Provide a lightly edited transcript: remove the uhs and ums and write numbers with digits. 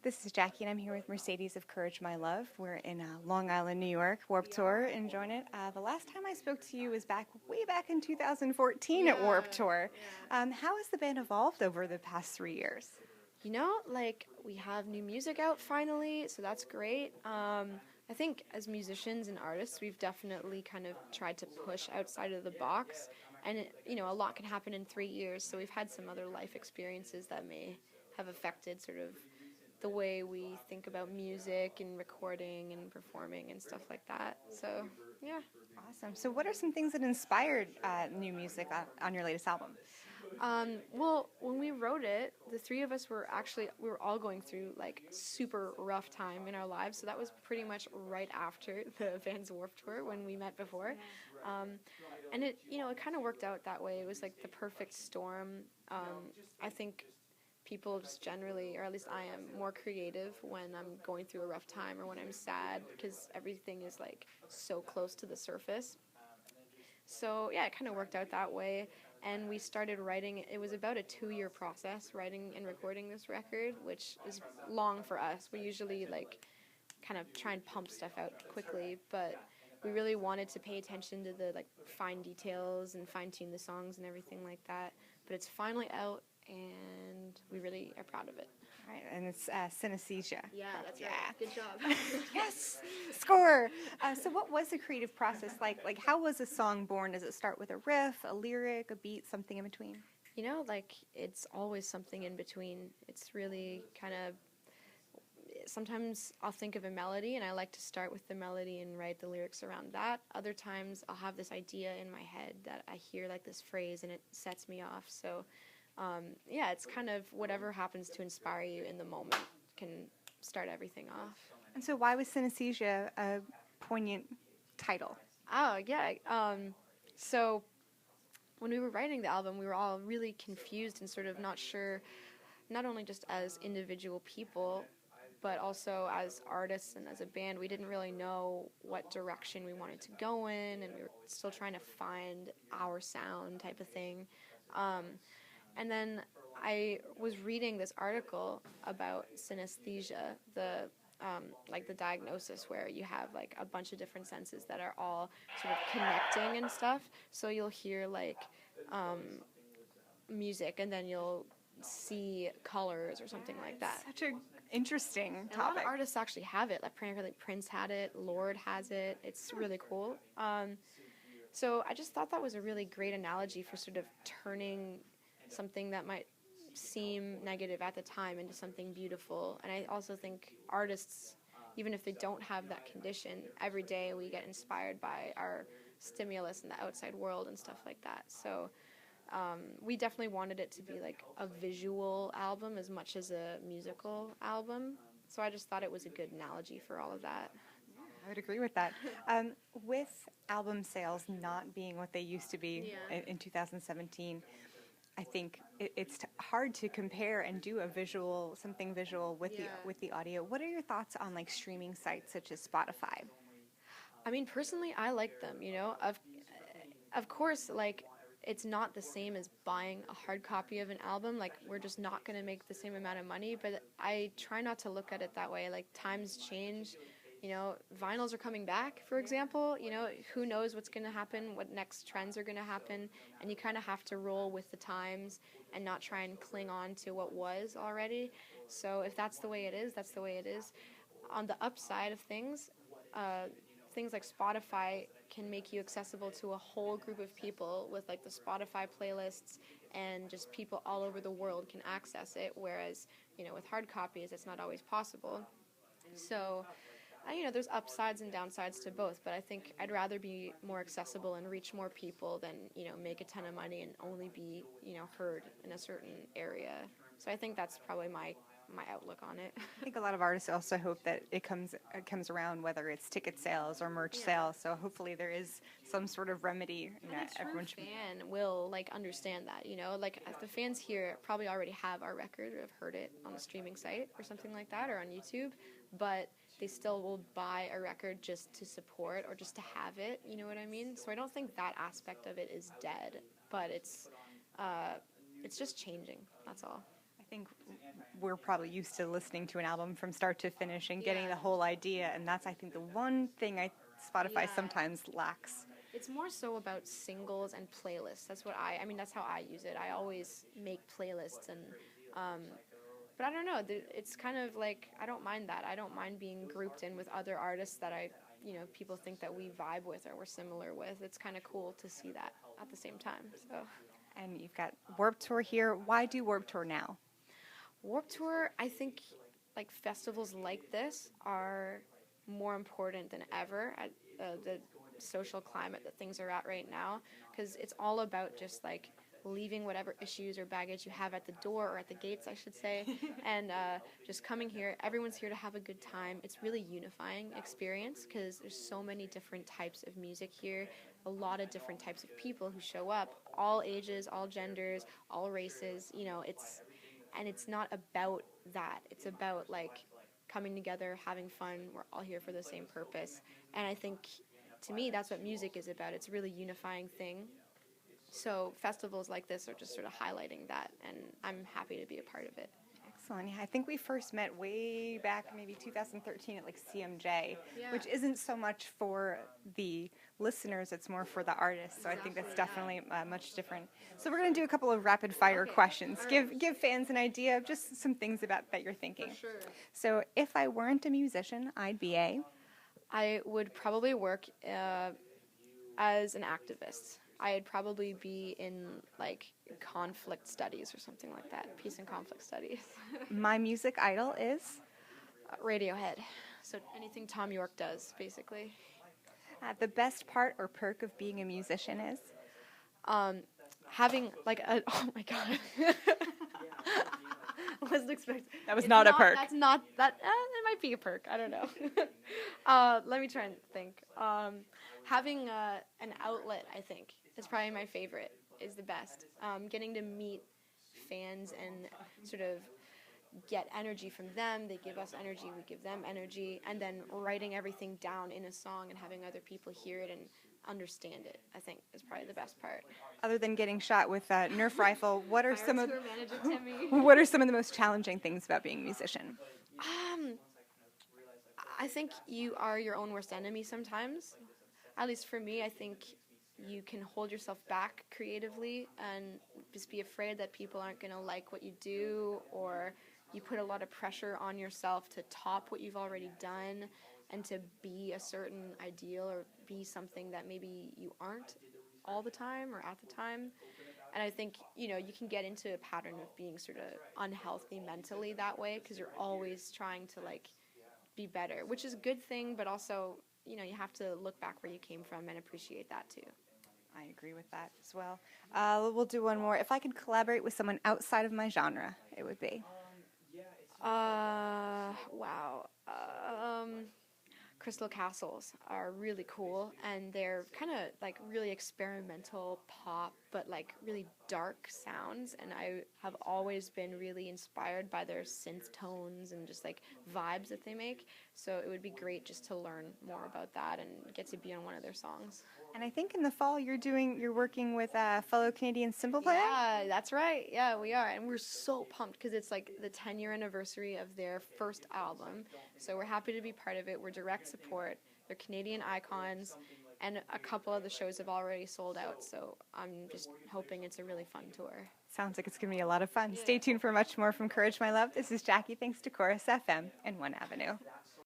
This is Jackie, and I'm here with Mercedes of Courage My Love. We're in Long Island, New York, Warped Tour, enjoying it. The last time I spoke to you was way back in 2014 at Warped Tour. How has the band evolved over the past 3 years? You know, we have new music out finally, so that's great. I think as musicians and artists, we've definitely kind of tried to push outside of the box, and a lot can happen in 3 years, so we've had some other life experiences that may have affected sort of the way we think about music and recording and performing and stuff like that. So, yeah. Awesome. So what are some things that inspired new music on your latest album? Well, when we wrote it, the three of us we were all going through super rough time in our lives. So that was pretty much right after the Vans Warped Tour when we met before. And it kind of worked out that way. It was like the perfect storm. I think people just generally, or at least I am, more creative when I'm going through a rough time or when I'm sad, because everything is so close to the surface. So yeah, it kind of worked out that way, and we started writing. It was about a 2-year process, writing and recording this record, which is long for us. We usually kind of try and pump stuff out quickly, but we really wanted to pay attention to the fine details and fine tune the songs and everything like that. But it's finally out, and we really are proud of it. All right, and it's synesthesia. Yeah, that's right. Good job. Yes, score. So what was the creative process like? How was a song born? Does it start with a riff, a lyric, a beat, something in between? It's always something in between. It's really kind of, sometimes I'll think of a melody and I like to start with the melody and write the lyrics around that. Other times I'll have this idea in my head that I hear this phrase and it sets me off. So yeah, it's kind of whatever happens to inspire you in the moment can start everything off. And so why was synesthesia a poignant title? Oh, yeah. So when we were writing the album, we were all really confused and sort of not sure, not only just as individual people, but also as artists and as a band. We didn't really know what direction we wanted to go in, and we were still trying to find our sound type of thing. And then I was reading this article about synesthesia, the diagnosis where you have a bunch of different senses that are all sort of connecting and stuff. So you'll hear music, and then you'll see colors or something like that. Such an interesting topic. A lot of artists actually have it. Prince had it, Lord has it. It's really cool. So I just thought that was a really great analogy for sort of turning something that might seem negative at the time into something beautiful. And I also think artists, even if they don't have that condition, every day we get inspired by our stimulus in the outside world and stuff like that. So we definitely wanted it to be a visual album as much as a musical album. So I just thought it was a good analogy for all of that. I would agree with that. With album sales not being what they used to be in 2017, I think it's hard to compare and do something visual with the audio. What are your thoughts on streaming sites such as Spotify? I mean, personally, I like them. Of course, it's not the same as buying a hard copy of an album. We're just not going to make the same amount of money. But I try not to look at it that way. Times change. Vinyls are coming back, for example. Who knows what's going to happen, what next trends are going to happen, and you kind of have to roll with the times and not try and cling on to what was already. So if that's the way it is, that's the way it is. On the upside of things, things like Spotify can make you accessible to a whole group of people with the Spotify playlists, and just people all over the world can access it, whereas with hard copies it's not always possible. So there's upsides and downsides to both, but I think I'd rather be more accessible and reach more people than, make a ton of money and only be, heard in a certain area. So I think that's probably my outlook on it. I think a lot of artists also hope that it comes around, whether it's ticket sales or merch sales. So hopefully there is some sort of remedy. Everyone fan will understand that. The fans here probably already have our record or have heard it on the streaming site or something like that, or on YouTube, but they still will buy a record just to support or just to have it, you know what I mean? So I don't think that aspect of it is dead, but it's just changing, that's all. I think we're probably used to listening to an album from start to finish and getting Yeah. the whole idea, and that's, I think, the one thing Spotify Yeah. sometimes lacks. It's more so about singles and playlists. That's what I mean, that's how I use it. I always make playlists and, but I don't know, it's kind of like, I don't mind that. I don't mind being grouped in with other artists that people think that we vibe with or we're similar with. It's kind of cool to see that at the same time, so. And you've got Warped Tour here. Why do Warped Tour now? Warped Tour, I think, like, festivals like this are more important than ever at the social climate that things are at right now, because it's all about just like leaving whatever issues or baggage you have at the door, or at the gates I should say, and just coming here. Everyone's here to have a good time. It's really unifying experience because there's so many different types of music here, a lot of different types of people who show up, all ages, all genders, all races, it's not about that. It's about like coming together, having fun. We're all here for the same purpose, and I think, to me, that's what music is about. It's a really unifying thing. So festivals like this are just sort of highlighting that, and I'm happy to be a part of it. Excellent. Yeah, I think we first met way back maybe 2013 at like CMJ, Yeah. which isn't so much for the listeners, it's more for the artists. So I think that's definitely much different. So we're going to do a couple of rapid fire questions. All right. Give fans an idea of just some things about that you're thinking. For sure. So if I weren't a musician, I'd be a... I would probably work as an activist. I'd probably be in like conflict studies or something like that, peace and conflict studies. My music idol is... Radiohead. So anything Tom York does, basically. the best part or perk of being a musician is? Having like a, oh my god. I wasn't expecting. That was not a perk. That's not that. It might be a perk. I don't know. Let me try and think. Having an outlet, I think, is probably my favorite. Is the best. Getting to meet fans and sort of get energy from them. They give us energy. We give them energy, and then writing everything down in a song and having other people hear it and understand it, I think, is probably the best part. Other than getting shot with a Nerf rifle, what are some of What are some of the most challenging things about being a musician? I think you are your own worst enemy sometimes. At least for me, I think you can hold yourself back creatively and just be afraid that people aren't going to like what you do, or you put a lot of pressure on yourself to top what you've already done and to be a certain ideal or be something that maybe you aren't all the time or at the time. And I think, you can get into a pattern of being sort of unhealthy mentally that way, because you're always trying to like be better, which is a good thing, but also, you have to look back where you came from and appreciate that too. I agree with that as well. We'll do one more. If I could collaborate with someone outside of my genre, it would be? Wow. Crystal Castles are really cool, and they're kind of like really experimental pop, but like really dark sounds, and I have always been really inspired by their synth tones and just like vibes that they make, so it would be great just to learn more about that and get to be on one of their songs. And I think in the fall you're working with a fellow Canadian cymbal player? Yeah, that's right. Yeah, we are. And we're so pumped because it's like the 10-year anniversary of their first album. So we're happy to be part of it. We're direct support. They're Canadian icons. And a couple of the shows have already sold out. So I'm just hoping it's a really fun tour. Sounds like it's going to be a lot of fun. Yeah. Stay tuned for much more from Courage My Love. This is Jackie, thanks to Chorus FM and One Avenue.